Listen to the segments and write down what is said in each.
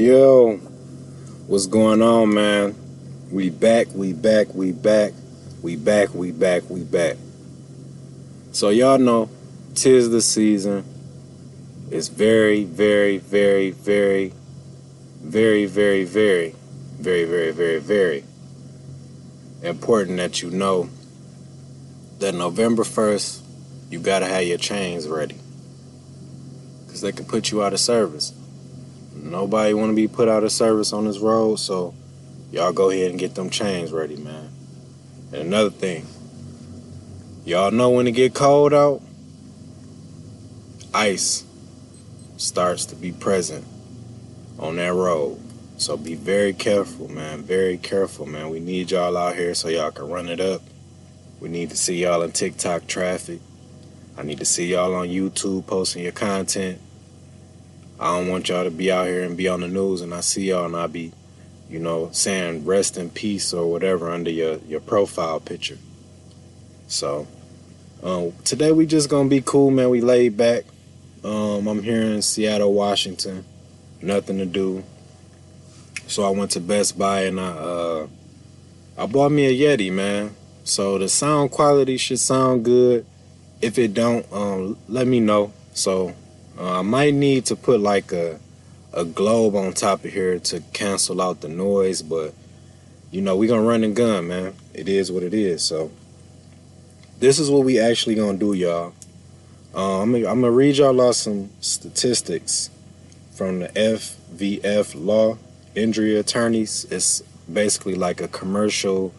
Yo, what's going on, man? We back. So y'all know, 'tis the season. It's very, very, very, very, very, very, very, very, very, very, very important that you know that November 1st, you gotta have your chains ready. Because they can put you out of service. Nobody want to be put out of service on this road, so y'all go ahead and get them chains ready, man. And another thing, y'all know when it get cold out, ice starts to be present on that road. So be very careful, man. Very careful, man. We need y'all out here so y'all can run it up. We need to see y'all in TikTok traffic. I need to see y'all on YouTube posting your content. I don't want y'all to be out here and be on the news and I see y'all and I be, saying rest in peace or whatever under your profile picture. So today we just gonna be cool, man. We laid back. I'm here in Seattle, Washington. Nothing to do. So I went to Best Buy and I bought me a Yeti, man. So the sound quality should sound good. If it don't, let me know. So I might need to put like a globe on top of here to cancel out the noise, but we gonna run and gun, man. It is what it is. So this is what we actually gonna do, y'all. I'm gonna read y'all off some statistics from the FVF Law Injury Attorneys. It's basically like a commercial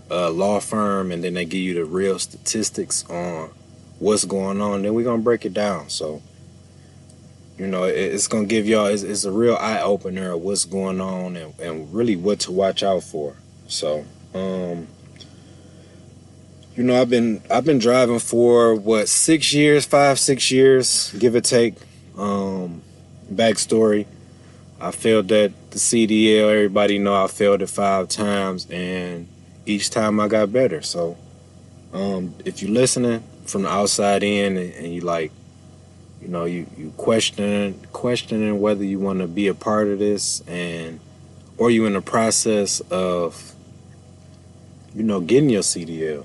law firm, and then they give you the real statistics on what's going on. Then we're gonna break it down. So it's gonna give y'all, it's a real eye opener of what's going on and really what to watch out for. So I've been driving for 6 years, 5-6 years, give or take. Backstory: I failed at the CDL. Everybody know I failed it 5 times, and each time I got better. So if you're listening from the outside in and you like, you questioning whether you want to be a part of this, or you in the process of getting your CDL,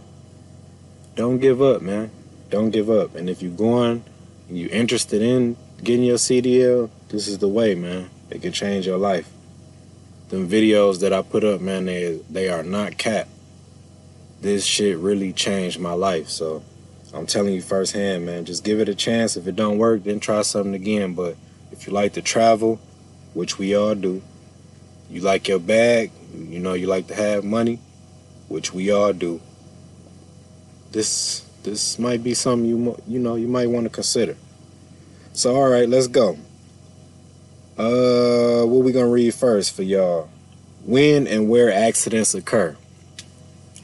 don't give up, man. Don't give up. And if you're interested in getting your CDL, this is the way, man. It can change your life. Them videos that I put up, man, they are not cap. This shit really changed my life. So I'm telling you firsthand, man, just give it a chance. If it don't work, then try something again. But if you like to travel, which we all do, you like your bag, you like to have money, which we all do, this might be something you might want to consider. So all right, let's go. What we gonna read first for y'all? When and where accidents occur.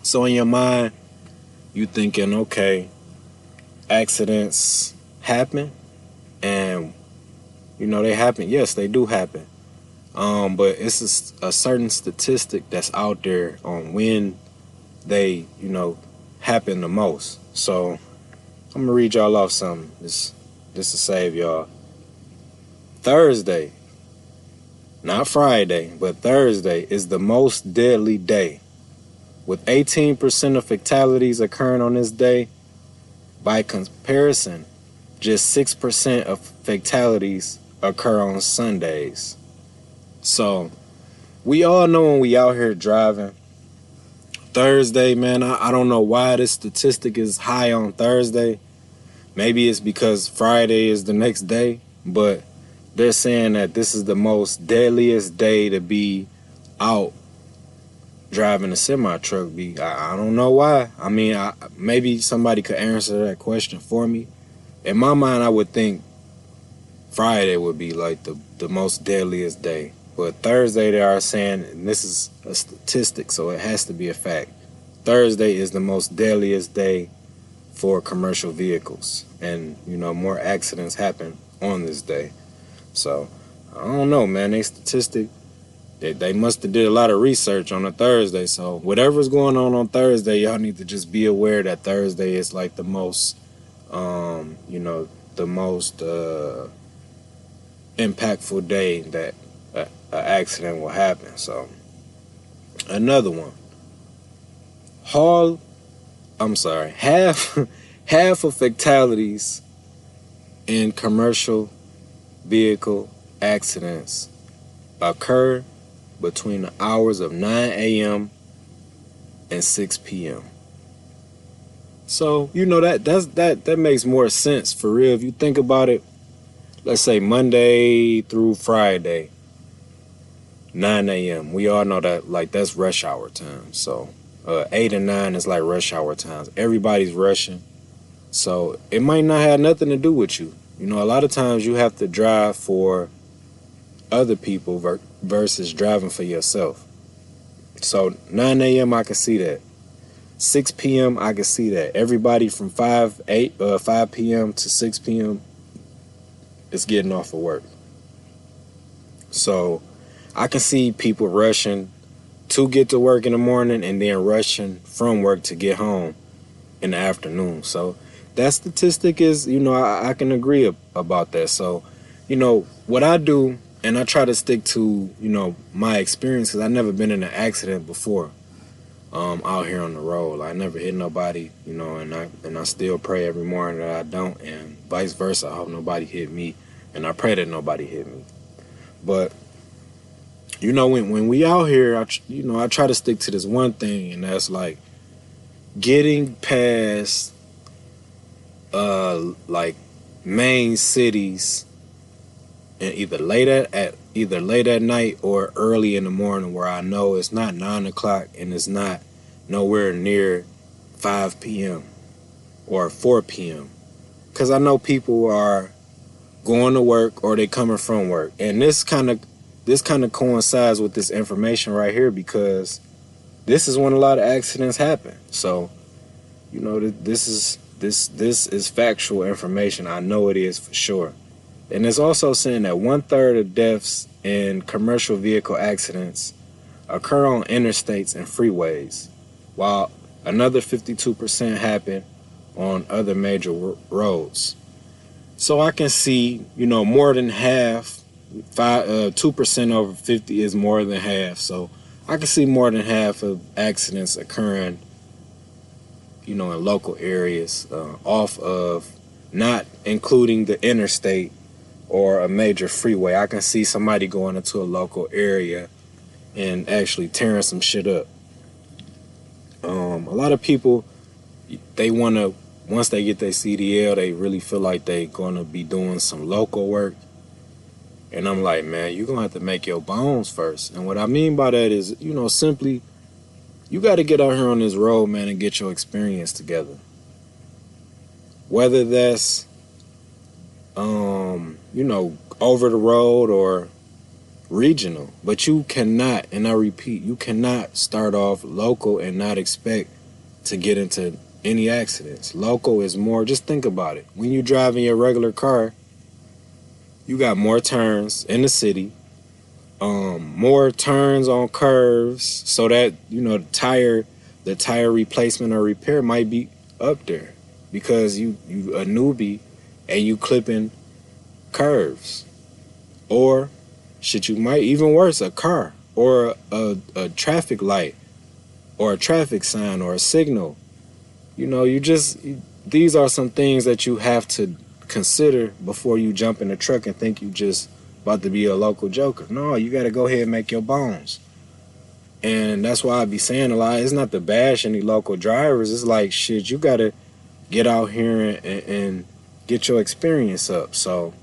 So in your mind, you thinking, okay, accidents happen, and they happen. Yes, they do happen. But it's a certain statistic that's out there on when they happen the most. So I'm gonna read y'all off something. This to save y'all. Thursday, not Friday, but Thursday is the most deadly day, with 18% of fatalities occurring on this day. By comparison, just 6% of fatalities occur on Sundays. So we all know when we out here driving, Thursday, man, I don't know why this statistic is high on Thursday. Maybe it's because Friday is the next day, but they're saying that this is the most deadliest day to be out driving a semi-truck. I don't know why. I mean, maybe somebody could answer that question for me. In my mind, I would think Friday would be like the most deadliest day. But Thursday, they are saying, and this is a statistic, so it has to be a fact, Thursday is the most deadliest day for commercial vehicles. And, more accidents happen on this day. So, I don't know, man. They must have did a lot of research on a Thursday. So, whatever's going on Thursday, y'all need to just be aware that Thursday is like the most, impactful day that an accident will happen. So another one. Hall I'm sorry, half half of fatalities in commercial vehicle accidents occur between the hours of 9 a.m. and 6 p.m. So, that makes more sense for real. If you think about it, let's say Monday through Friday, 9 a.m. We all know that, like, that's rush hour time. So 8 and 9 is like rush hour times. Everybody's rushing. So it might not have nothing to do with you. A lot of times you have to drive for other people versus driving for yourself. So 9 a.m. I can see that. 6 p.m. I can see that. Everybody from 5 p.m. to 6 p.m. is getting off of work. So I can see people rushing to get to work in the morning and then rushing from work to get home in the afternoon. So that statistic is, I can agree about that. So, what I do, and I try to stick to, my experience, because I've never been in an accident before out here on the road. I never hit nobody, and I still pray every morning that I don't, and vice versa. I hope nobody hit me, and I pray that nobody hit me. But, when we out here, I try to stick to this one thing, and that's like getting past like main cities and either late at night or early in the morning, where I know it's not 9 o'clock and it's not nowhere near 5 p.m. or 4 p.m. Because I know people are going to work or they coming from work, and this kind of coincides with this information right here, because this is when a lot of accidents happen. So this is factual information. I know it is for sure. And it's also saying that 1/3 of deaths in commercial vehicle accidents occur on interstates and freeways, while another 52% happen on other major roads. So I can see, more than half, 2% over 50 is more than half. So I can see more than half of accidents occurring in local areas, off of, not including the interstate or a major freeway. I can see somebody going into a local area and actually tearing some shit up. A lot of people, they want to, once they get their CDL, they really feel like they going to be doing some local work. And I'm like, man, you're going to have to make your bones first. And what I mean by that is, simply, you got to get out here on this road, man, and get your experience together. Whether that's, over the road or regional. But you cannot, and I repeat, you cannot start off local and not expect to get into any accidents. Local is more, just think about it. When you drive in your regular car, you got more turns in the city, more turns on curves, so that the tire replacement or repair might be up there, because you a newbie and you clipping curves, or shit, you might, even worse, a car or a traffic light or a traffic sign or a signal. These are some things that you have to consider before you jump in the truck and think you just about to be a local joker. No, you got to go ahead and make your bones. And that's why I be saying a lot, it's not to bash any local drivers. It's like, shit, you got to get out here and get your experience up. So,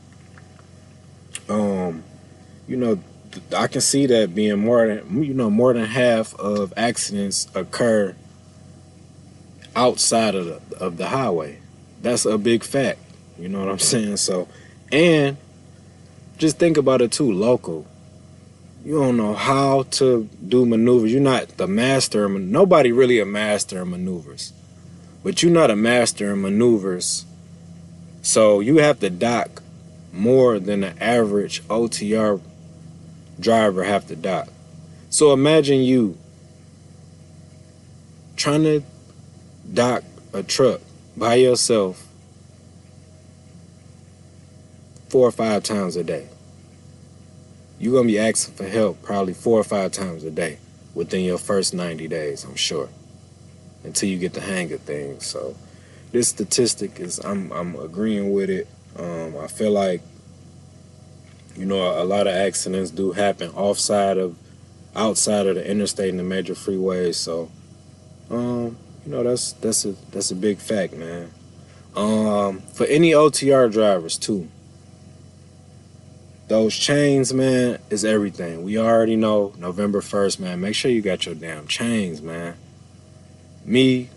I can see that being more than half of accidents occur outside of the highway. That's a big fact. You know what I'm saying? So, and just think about it too, local. You don't know how to do maneuvers. You're not the master. Nobody really a master of maneuvers. But you're not a master of maneuvers. So you have to dock more than an average OTR driver have to dock. So imagine you trying to dock a truck by yourself 4 or 5 times a day. you're going to be asking for help probably 4 or 5 times a day within your first 90 days, I'm sure, until you get the hang of things. So this statistic is, I'm agreeing with it. I feel like, you know, a lot of accidents do happen outside of the interstate and the major freeways. So, you know, that's a big fact, man. For any OTR drivers too, those chains, man, is everything. We already know November 1st, man. Make sure you got your damn chains, man. Me,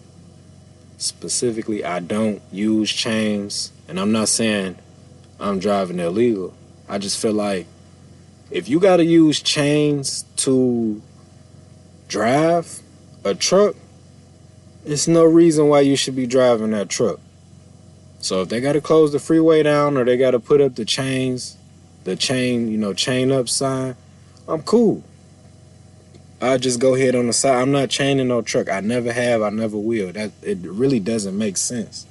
specifically, I don't use chains, and I'm not saying I'm driving illegal. I just feel like if you got to use chains to drive a truck, it's no reason why you should be driving that truck. So if they got to close the freeway down or they got to put up the chain up sign, I'm cool. I just go ahead on the side. I'm not chaining no truck. I never have. I never will. It really doesn't make sense.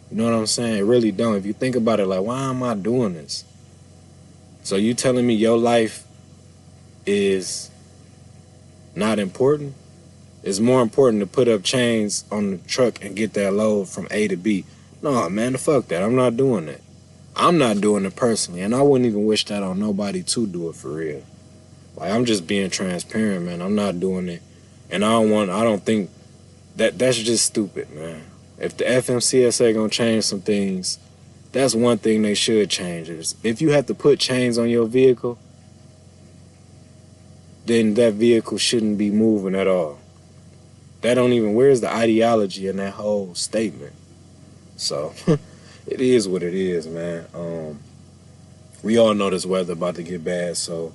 You know what I'm saying? It really don't. If you think about it, like, why am I doing this? So you telling me your life is not important? It's more important to put up chains on the truck and get that load from A to B. No, man, fuck that. I'm not doing that. I'm not doing it personally, and I wouldn't even wish that on nobody to do it for real. Like, I'm just being transparent, man. I'm not doing it, and I don't think that's just stupid, man. If the FMCSA gonna change some things, that's one thing they should change. Is if you have to put chains on your vehicle, then that vehicle shouldn't be moving at all. Where's the ideology in that whole statement? So, it is what it is, man. We all know this weather about to get bad, so,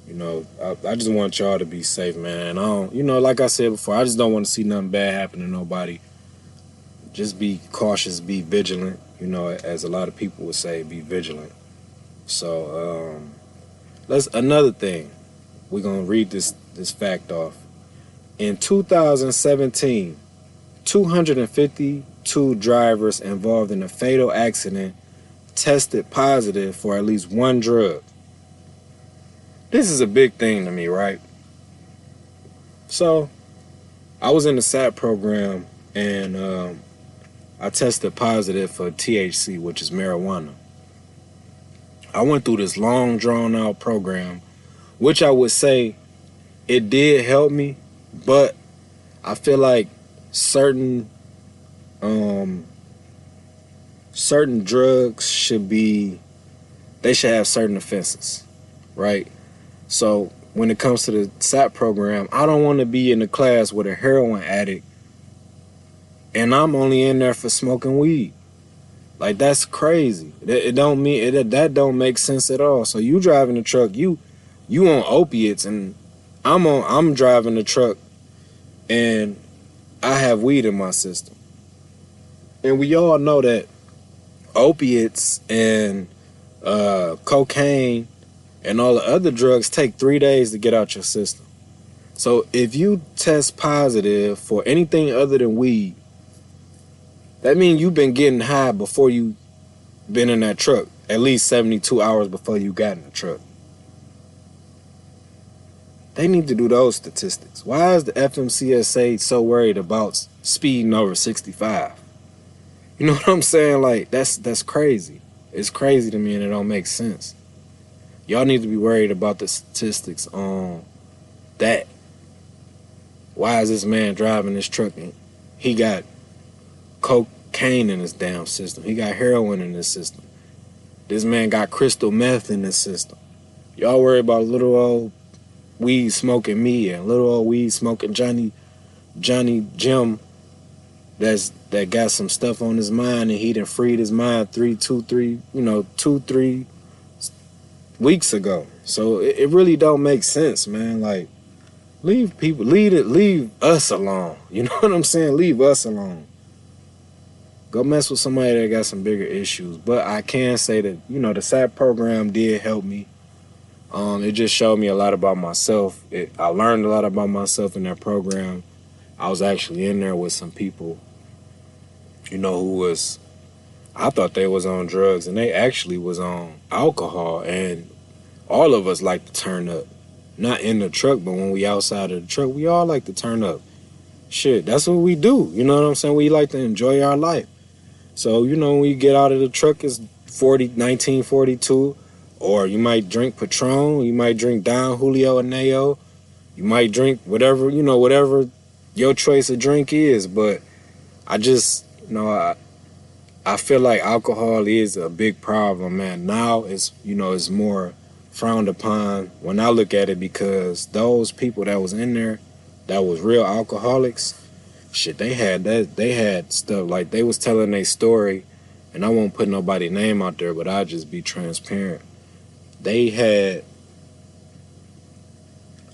you know, I just want y'all to be safe, man. Like I said before, I just don't want to see nothing bad happen to nobody. Just be cautious, be vigilant. You know, as a lot of people would say, be vigilant. So, another thing. We're going to read this fact off. In 2017, 252 drivers involved in a fatal accident tested positive for at least one drug. This is a big thing to me, right? So, I was in the SAT program, and I tested positive for THC, which is marijuana. I went through this long, drawn-out program, which I would say it did help me, but I feel like certain drugs should have certain offenses, right? So when it comes to the SAT program, I don't want to be in a class with a heroin addict and I'm only in there for smoking weed. Like, that's crazy. That don't make sense at all. So you driving the truck, you on opiates, and I'm driving the truck and I have weed in my system. And we all know that opiates and cocaine and all the other drugs take 3 days to get out your system. So if you test positive for anything other than weed, that means you've been getting high before you been in that truck, at least 72 hours before you got in the truck. They need to do those statistics. Why is the FMCSA so worried about speeding over 65? You know what I'm saying? Like, that's crazy. It's crazy to me, and it don't make sense. Y'all need to be worried about the statistics on that. Why is this man driving this truck and he got cocaine in his damn system? He got heroin in his system. This man got crystal meth in his system. Y'all worry about little old weed smoking me and little old weed smoking Johnny Jim that got some stuff on his mind, and he done freed his mind 2-3 weeks ago. So it really don't make sense, man. Like, leave us alone. You know what I'm saying? Leave us alone. Go mess with somebody that got some bigger issues. But I can say that, you know, the SAT program did help me. It just showed me a lot about myself. I learned a lot about myself in that program. I was actually in there with some people, you know, I thought they was on drugs, and they actually was on alcohol and all of us like to turn up. Not in the truck, but when we outside of the truck, we all like to turn up. Shit, that's what we do. You know what I'm saying? We like to enjoy our life. So, you know, when you get out of the truck, it's 1942. Or you might drink Patron. You might drink Don Julio and Neo. You might drink whatever, whatever your choice of drink is. But I just, I feel like alcohol is a big problem, man. Now it's more frowned upon when I look at it, because those people that was in there that was real alcoholics, shit, they had stuff like they was telling their story, and I won't put nobody's name out there, but I'll just be transparent. They had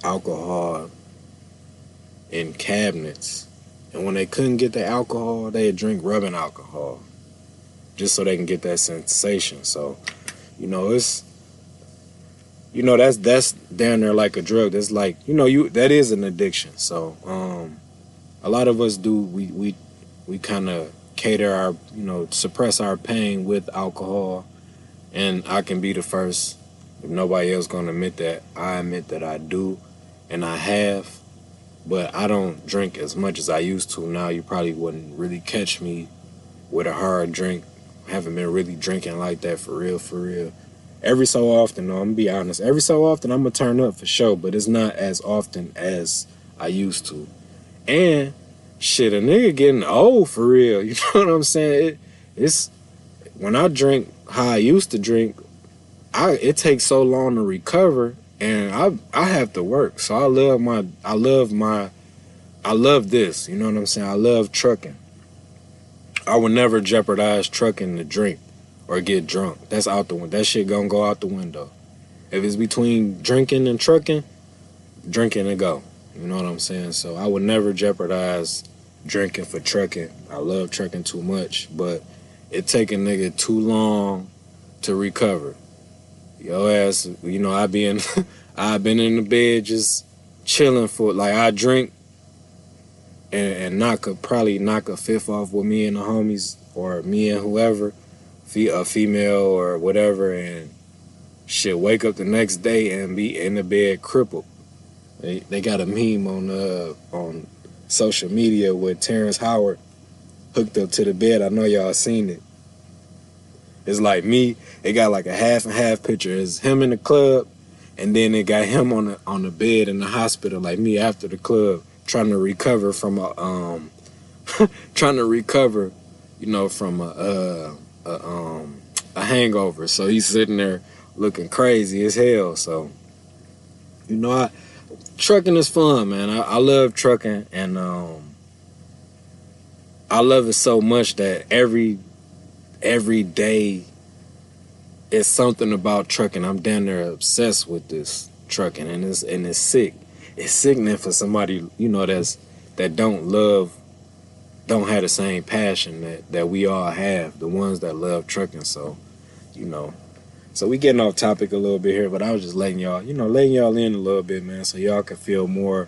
alcohol in cabinets, and when they couldn't get the alcohol, they'd drink rubbing alcohol just so they can get that sensation. So, it's that's down there like a drug. That's like, that is an addiction. So a lot of us do, we kind of cater our, suppress our pain with alcohol. And I can be the first, if nobody else gonna admit that, I admit that I do and I have, but I don't drink as much as I used to. Now you probably wouldn't really catch me with a hard drink. I haven't been really drinking like that for real. Every so often, though, I'm gonna be honest, every so often I'm gonna turn up for sure, but it's not as often as I used to. And shit, a nigga getting old for real. You know what I'm saying? It's when I drink how I used to drink, it takes so long to recover, and I have to work. So I love this. You know what I'm saying? I love trucking. I would never jeopardize trucking to drink or get drunk. That's out the window. That shit gonna go out the window. If it's between drinking and trucking, drinking to go. You know what I'm saying? So I would never jeopardize drinking for trucking. I love trucking too much, but it take a nigga too long to recover. Your ass, I've been in the bed just chilling for, like, I drink and probably knock a fifth off with me and the homies, or me and whoever, a female or whatever, and shit, wake up the next day and be in the bed crippled. They got a meme on social media with Terrence Howard hooked up to the bed. I know y'all seen it. It's like me. It got like a half and half picture. It's him in the club, and then it got him on the bed in the hospital, like me after the club, trying to recover from from a hangover. So he's sitting there looking crazy as hell. So, trucking is fun, man. I love trucking, and I love it so much that every day it's something about trucking. I'm down there obsessed with this trucking, and it's sick. It's sickening for somebody, that don't have the same passion that we all have, the ones that love trucking. So, so we getting off topic a little bit here, but I was just letting y'all in a little bit, man, so y'all can feel more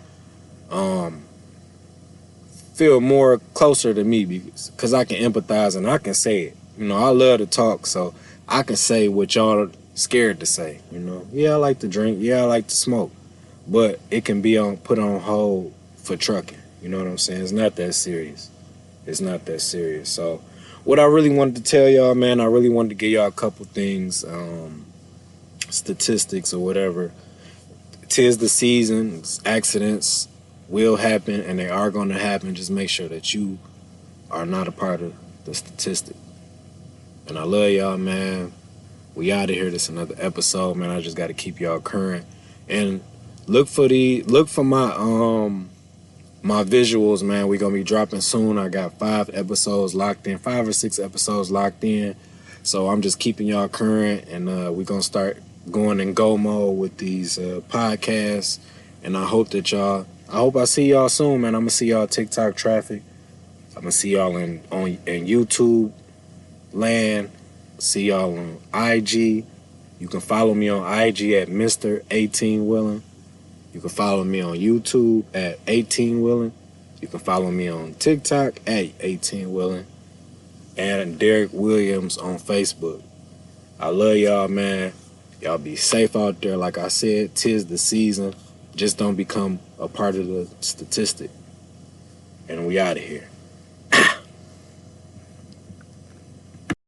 closer to me, because I can empathize and I can say it. I love to talk, so I can say what y'all are scared to say. Yeah, I like to drink. Yeah, I like to smoke, but it can be put on hold for trucking. You know what I'm saying? It's not that serious. So what I really wanted to tell y'all, man, I really wanted to give y'all a couple things, statistics or whatever. 'Tis the season. Accidents will happen, and they are going to happen. Just make sure that you are not a part of the statistic. And I love y'all, man. We out of here. This is another episode, man. I just got to keep y'all current. And look for my my visuals, man. We're going to be dropping soon. I got 5 episodes locked in, 5 or 6 episodes locked in. So I'm just keeping y'all current, and we're going to start going in go mode with these podcasts. And I hope I see y'all soon, man. I'm going to see y'all TikTok traffic. I'm going to see y'all in YouTube land. See y'all on IG. You can follow me on IG at Mr. 18willn. You can follow me on YouTube at 18willn. You can follow me on TikTok at 18willn. And Derek Williams on Facebook. I love y'all, man. Y'all be safe out there. Like I said, 'tis the season. Just don't become a part of the statistic. And we out of here.